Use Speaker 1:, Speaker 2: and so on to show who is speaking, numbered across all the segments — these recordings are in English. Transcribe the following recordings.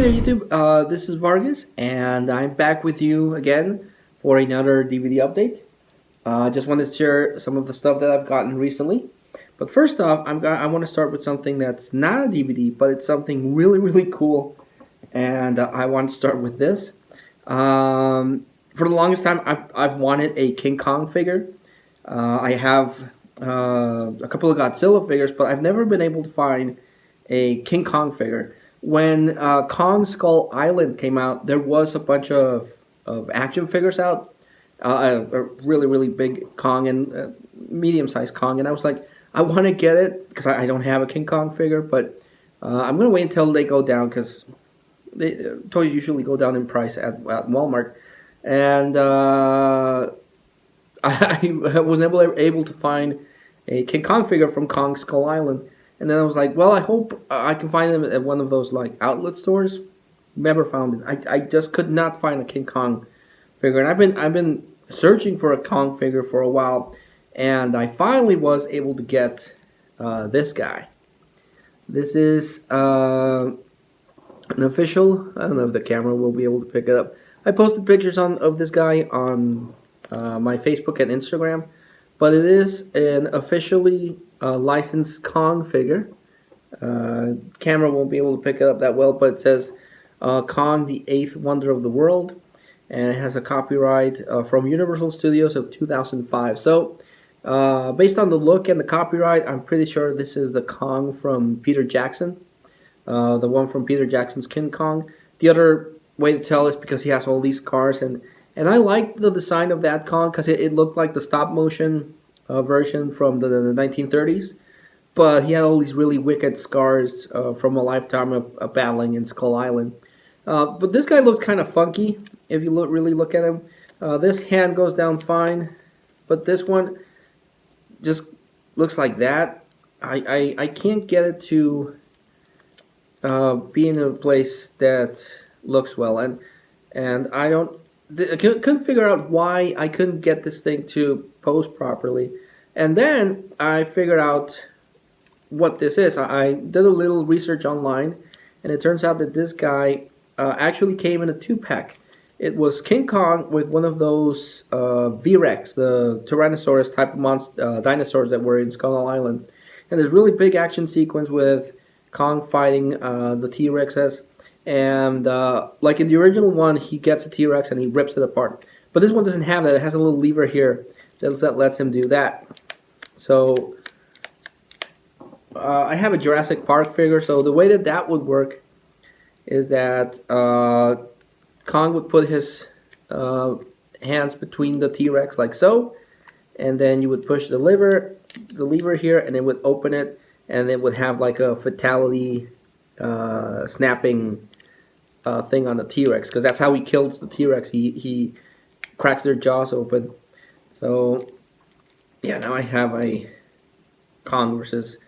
Speaker 1: there, YouTube. This is Vargas, and I'm back with you again for another DVD update. I just wanted to share some of the stuff that I've gotten recently. But first off, I want to start with something that's not a DVD, but it's something really, really cool. And I want to start with this. For the longest time, I've wanted a King Kong figure. I have a couple of Godzilla figures, but I've never been able to find a King Kong figure. When Kong Skull Island came out, there was a bunch of action figures out. A really, really big Kong and medium-sized Kong. And I was like, I want to get it because I don't have a King Kong figure, but I'm going to wait until they go down because toys usually go down in price at Walmart. And I was never able to find a King Kong figure from Kong Skull Island. And then I was like, well, I hope I can find them at one of those like outlet stores. Never found it. I just could not find a King Kong figure. And I've been searching for a Kong figure for a while, and I finally was able to get this guy. This is an official. I don't know if the camera will be able to pick it up. I posted pictures of this guy on my Facebook and Instagram, but it is an officially licensed Kong figure. Camera won't be able to pick it up that well, but it says Kong, the Eighth Wonder of the World, and it has a copyright from Universal Studios of 2005. So, based on the look and the copyright, I'm pretty sure this is the Kong from Peter Jackson, the one from Peter Jackson's King Kong. The other way to tell is because he has all these scars, and I like the design of that Kong because it looked like the stop motion version from the 1930s, but he had all these really wicked scars from a lifetime of battling in Skull Island. But this guy looks kind of funky if you really look at him. This hand goes down fine, but this one just looks like that. I can't get it to be in a place that looks well, and I couldn't figure out why I couldn't get this thing to pose properly. And then I figured out what this is. I did a little research online, and it turns out that this guy actually came in a 2-pack. It was King Kong with one of those V-Rex, the Tyrannosaurus type of dinosaurs that were in Skull Island. And there's really big action sequence with Kong fighting the T-Rexes. And like in the original one, he gets a T-Rex and he rips it apart. But this one doesn't have that. It has a little lever here that lets him do that. So I have a Jurassic Park figure. So the way that would work is that Kong would put his hands between the T-Rex like so, and then you would push the lever here, and it would open it, and it would have like a fatality snapping thing on the T-Rex, because that's how he kills the T-Rex. He cracks their jaws open. So yeah, now I have a Kong versus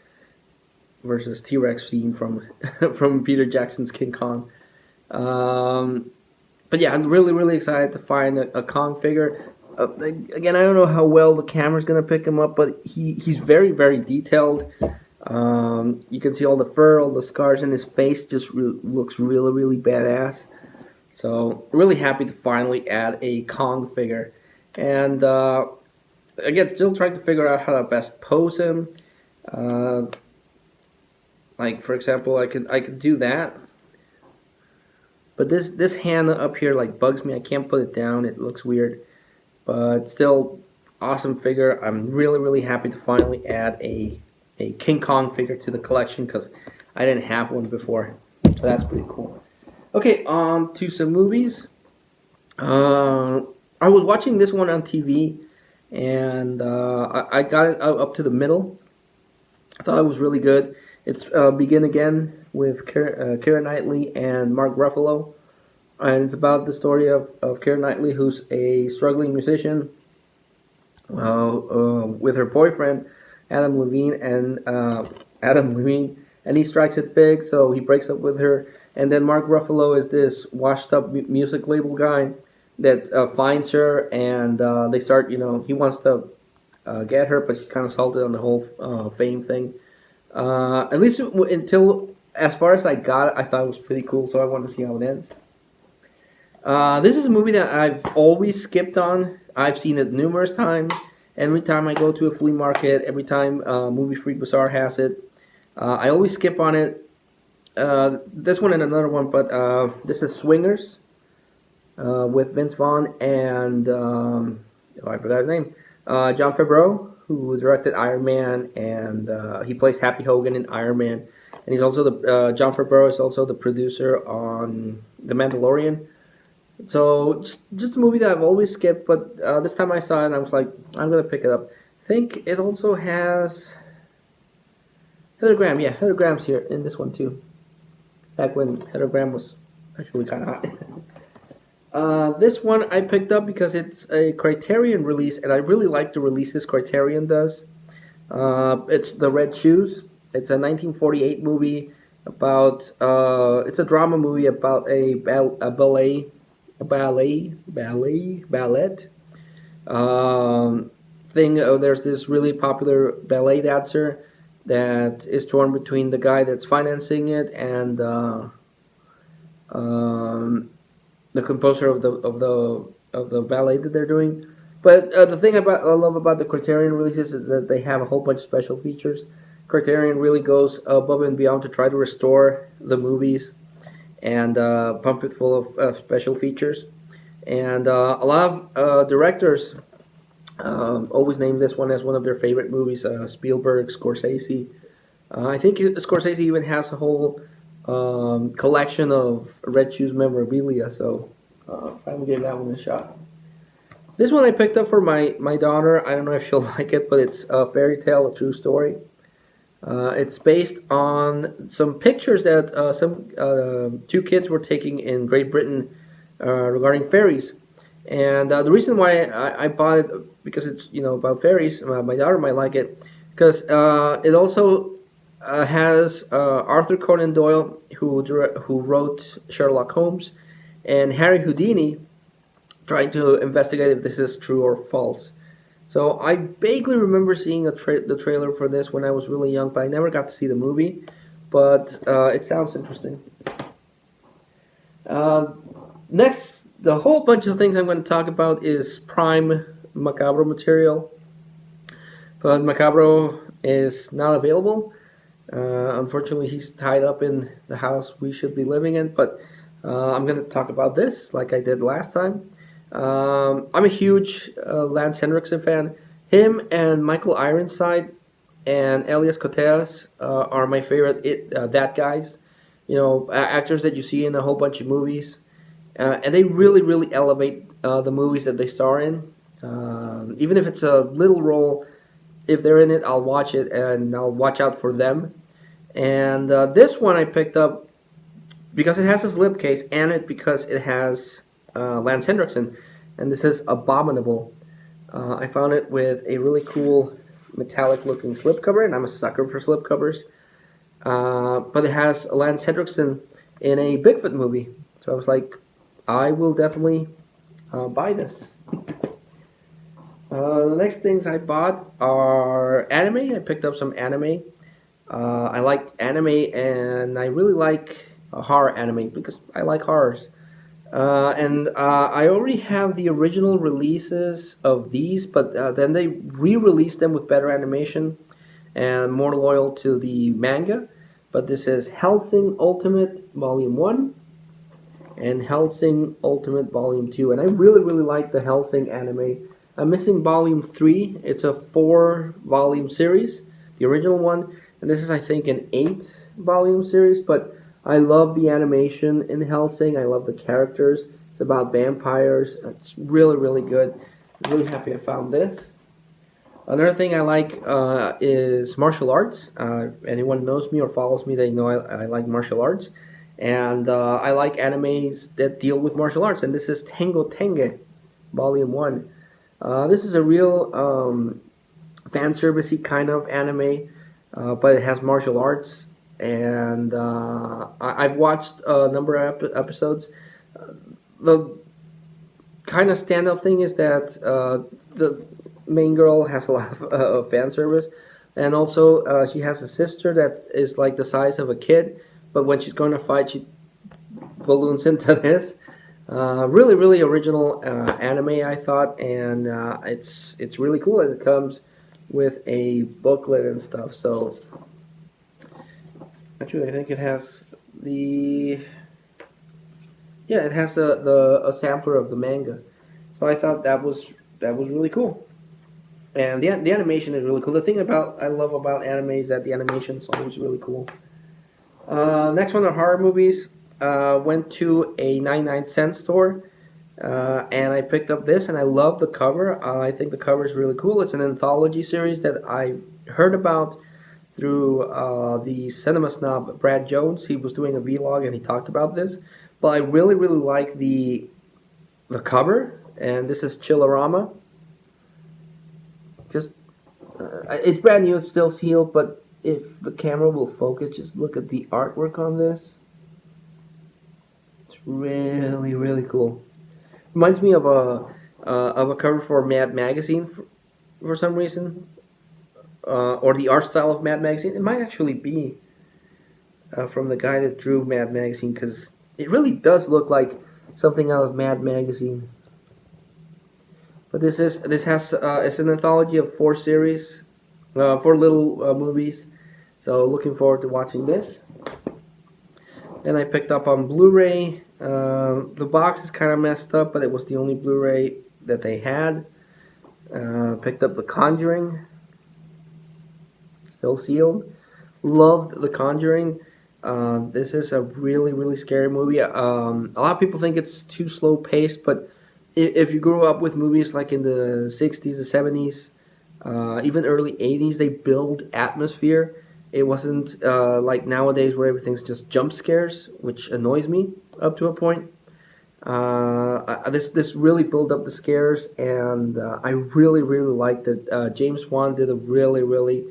Speaker 1: T-Rex scene from from Peter Jackson's King Kong. But yeah, I'm really excited to find a Kong figure. Again, I don't know how well the camera's gonna pick him up, but he's very detailed. You can see all the fur, all the scars, and his face just looks really badass. So really happy to finally add a Kong figure. And again, still trying to figure out how to best pose him. Like for example, I could do that, but this hand up here like bugs me. I can't put it down. It looks weird, but still awesome figure. I'm really happy to finally add a King Kong figure to the collection because I didn't have one before, so that's pretty cool. Okay, to some movies. I was watching this one on TV, and I got it up to the middle. I thought it was really good. It's Begin Again with Keira Knightley and Mark Ruffalo, and it's about the story of Keira Knightley, who's a struggling musician with her boyfriend Adam Levine, and he strikes it big, so he breaks up with her. And then Mark Ruffalo is this washed-up music label guy that finds her, and they start, he wants to get her, but she's kind of salted on the whole fame thing. At least until as far as I got it, I thought it was pretty cool, so I wanted to see how it ends. This is a movie that I've always skipped on. I've seen it numerous times. Every time I go to a flea market, every time Movie Freak Bazaar has it, I always skip on it. This one and another one, but this is Swingers with Vince Vaughn and oh, I forgot his name. John Favreau, who directed Iron Man, and he plays Happy Hogan in Iron Man, and he's also the John Favreau is also the producer on The Mandalorian. So just a movie that I've always skipped, but this time I saw it, and I was like, I'm gonna pick it up. I think it also has Heather Graham. Yeah, Heather Graham's here in this one too. Back when Heather Graham was actually kind of hot. This one I picked up because it's a Criterion release, and I really like the releases Criterion does. It's The Red Shoes. It's a 1948 movie about. It's a drama movie about a ballet thing. There's this really popular ballet dancer that is torn between the guy that's financing it and the composer of the ballet that they're doing. But the thing I love about the Criterion releases is that they have a whole bunch of special features. Criterion really goes above and beyond to try to restore the movies and pump it full of special features. And a lot of directors always name this one as one of their favorite movies. Spielberg, Scorsese. I think Scorsese even has a whole collection of Red Shoes memorabilia, so finally gave that one a shot. This one I picked up for my daughter. I don't know if she'll like it, but it's a fairy tale, a true story. It's based on some pictures that some two kids were taking in Great Britain regarding fairies. And the reason why I bought it, because it's about fairies. My daughter might like it because it also has Arthur Conan Doyle, who wrote Sherlock Holmes, and Harry Houdini trying to investigate if this is true or false. So I vaguely remember seeing the trailer for this when I was really young, but I never got to see the movie. But it sounds interesting. Next, the whole bunch of things I'm going to talk about is Prime Macabro material. But Macabro is not available. Unfortunately, he's tied up in the house we should be living in. But I'm going to talk about this like I did last time. I'm a huge Lance Henriksen fan. Him and Michael Ironside and Elias Koteas are my favorite that guys. Actors that you see in a whole bunch of movies. And they really, really elevate the movies that they star in. Even if it's a little role, if they're in it, I'll watch it and I'll watch out for them. And this one I picked up because it has a slipcase and because it has Lance Henriksen. And this is Abominable. I found it with a really cool metallic looking slipcover, and I'm a sucker for slipcovers. But it has Lance Henriksen in a Bigfoot movie. So I was like, I will definitely buy this. The next things I bought are anime. I picked up some anime. I like anime, and I really like horror anime because I like horrors. And I already have the original releases of these, but then they re-released them with better animation and more loyal to the manga. But this is Hellsing Ultimate Volume 1 and Hellsing Ultimate Volume 2. And I really, really like the Hellsing anime. I'm missing Volume 3. It's a 4-volume series, the original one. And this is, I think, an 8-volume series, but I love the animation in Hellsing. I love the characters. It's about vampires. It's really, really good. I'm really happy I found this. Another thing I like is martial arts. Anyone knows me or follows me, they know I like martial arts. And I like animes that deal with martial arts. And this is Tengo Tenge, Volume 1. This is a real fan servicey kind of anime, but it has martial arts. And I've watched a number of episodes. The kind of standout thing is that the main girl has a lot of fan service, and also she has a sister that is like the size of a kid, but when she's going to fight, she balloons into this. Really, really original anime, I thought, and it's really cool. And it comes with a booklet and stuff. So actually, I think it has the it has the a sampler of the manga. So I thought that was really cool. And the animation is really cool. The thing about I love about anime is that the animation is always really cool. Next one are horror movies. Went to a 99-cent store, and I picked up this, and I love the cover. I think the cover is really cool. It's an anthology series that I heard about through the cinema snob Brad Jones. He was doing a vlog, and he talked about this. But I really, really like the cover, and this is Chillerama. Just it's brand new, it's still sealed, but if the camera will focus, just look at the artwork on this. It's really, really cool. Reminds me of a cover for Mad Magazine for some reason, or the art style of Mad Magazine. It might actually be from the guy that drew Mad Magazine, because it really does look like something out of Mad Magazine. But this has it's an anthology of 4 series, 4 little movies. So looking forward to watching this. And I picked up on Blu-ray. The box is kind of messed up, but it was the only Blu-ray that they had. Picked up The Conjuring, still sealed. Loved The Conjuring. This is a really, really scary movie. A lot of people think it's too slow paced, but if you grew up with movies like in the 60s, the 70s, even early 80s, they build atmosphere. It wasn't like nowadays where everything's just jump scares, which annoys me up to a point. This really built up the scares, and I really, really liked it. James Wan did a really, really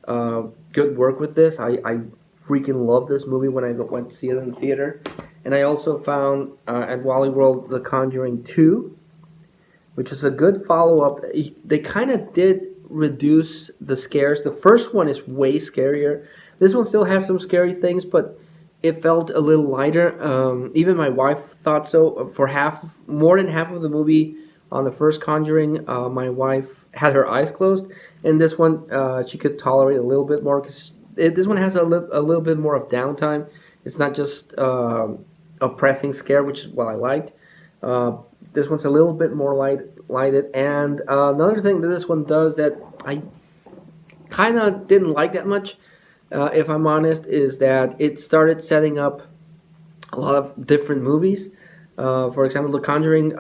Speaker 1: good work with this. I freaking loved this movie when I went to see it in the theater. And I also found at Wally World The Conjuring 2, which is a good follow-up. They kind of did reduce the scares. The first one is way scarier. This one still has some scary things, but it felt a little lighter. Even my wife thought so. For more than half of the movie on the first Conjuring, my wife had her eyes closed. And this one, she could tolerate a little bit more, because this one has a little bit more of downtime. It's not just a pressing scare, which is what I liked. This one's a little bit more lighted. And another thing that this one does that I kind of didn't like that much, if I'm honest, is that it started setting up a lot of different movies. For example, The Conjuring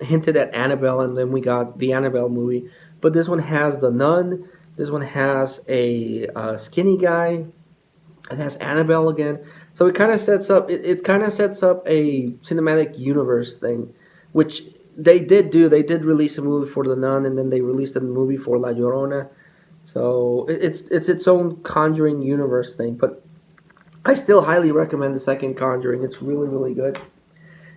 Speaker 1: hinted at Annabelle, and then we got the Annabelle movie. But this one has The Nun. This one has a skinny guy. It has Annabelle again. So it kind of sets up. It kind of sets up a cinematic universe thing, which they did do. They did release a movie for The Nun, and then they released a movie for La Llorona. So it's its own Conjuring universe thing. But I still highly recommend the second Conjuring. It's really, really good.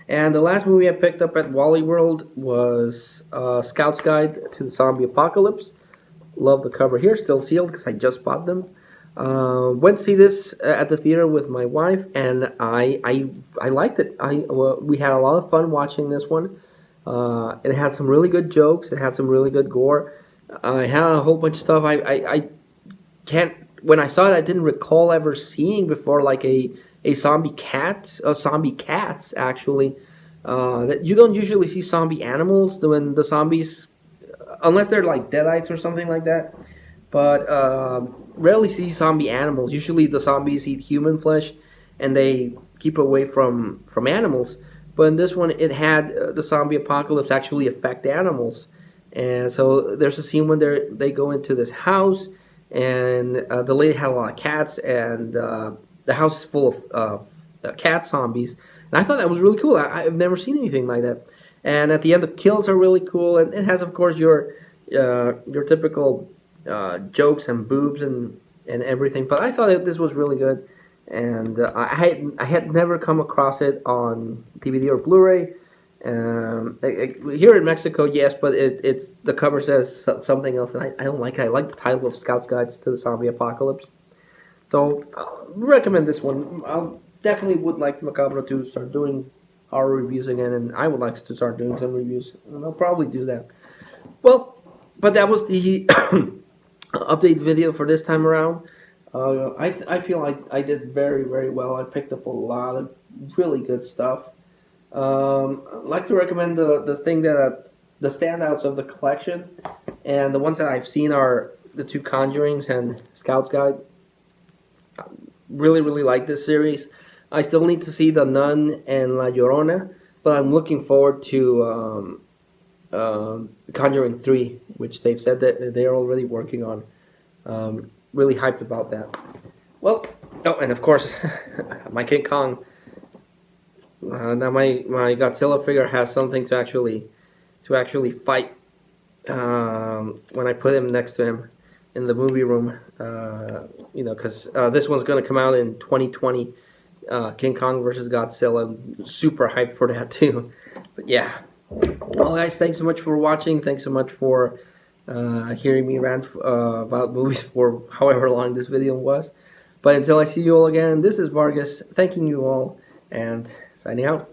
Speaker 1: And the last movie I picked up at Wally World was Scout's Guide to the Zombie Apocalypse. Love the cover here. Still sealed because I just bought them. Went to see this at the theater with my wife, and I liked it. We had a lot of fun watching this one. It had some really good jokes. It had some really good gore. I had a whole bunch of stuff I can't. When I saw it, I didn't recall ever seeing before, like a zombie cats actually. That you don't usually see zombie animals when the zombies, unless they're like deadites or something like that. But rarely see zombie animals. Usually the zombies eat human flesh, and they keep away from animals. But in this one, it had the zombie apocalypse actually affect animals. And so there's a scene when they go into this house, and the lady had a lot of cats, and the house is full of cat zombies. And I thought that was really cool. I've never seen anything like that. And at the end, the kills are really cool, and it has, of course, your typical jokes and boobs and everything. But I thought that this was really good, and I had never come across it on DVD or Blu-ray. Here in Mexico, yes, but it's the cover says something else, and I don't like it. I like the title of Scout's Guides to the Zombie Apocalypse. So recommend this one. I definitely would like Macabro to start doing horror reviews again, and I would like to start doing some reviews, and I'll probably do that. Well, but that was the update video for this time around. I feel like I did very well. I picked up a lot of really good stuff. I'd like to recommend the thing that the standouts of the collection, and the ones that I've seen are the two Conjurings and Scout's Guide. Really like this series. I still need to see The Nun and La Llorona, but I'm looking forward to Conjuring 3, which they've said that they're already working on. Really hyped about that. Well, oh, and of course, my King Kong. Now my Godzilla figure has something to actually fight when I put him next to him in the movie room. Because this one's going to come out in 2020. King Kong versus Godzilla. I'm super hyped for that too. But yeah. Well, guys, thanks so much for watching. Thanks so much for hearing me rant about movies for however long this video was. But until I see you all again, this is Vargas thanking you all and signing out.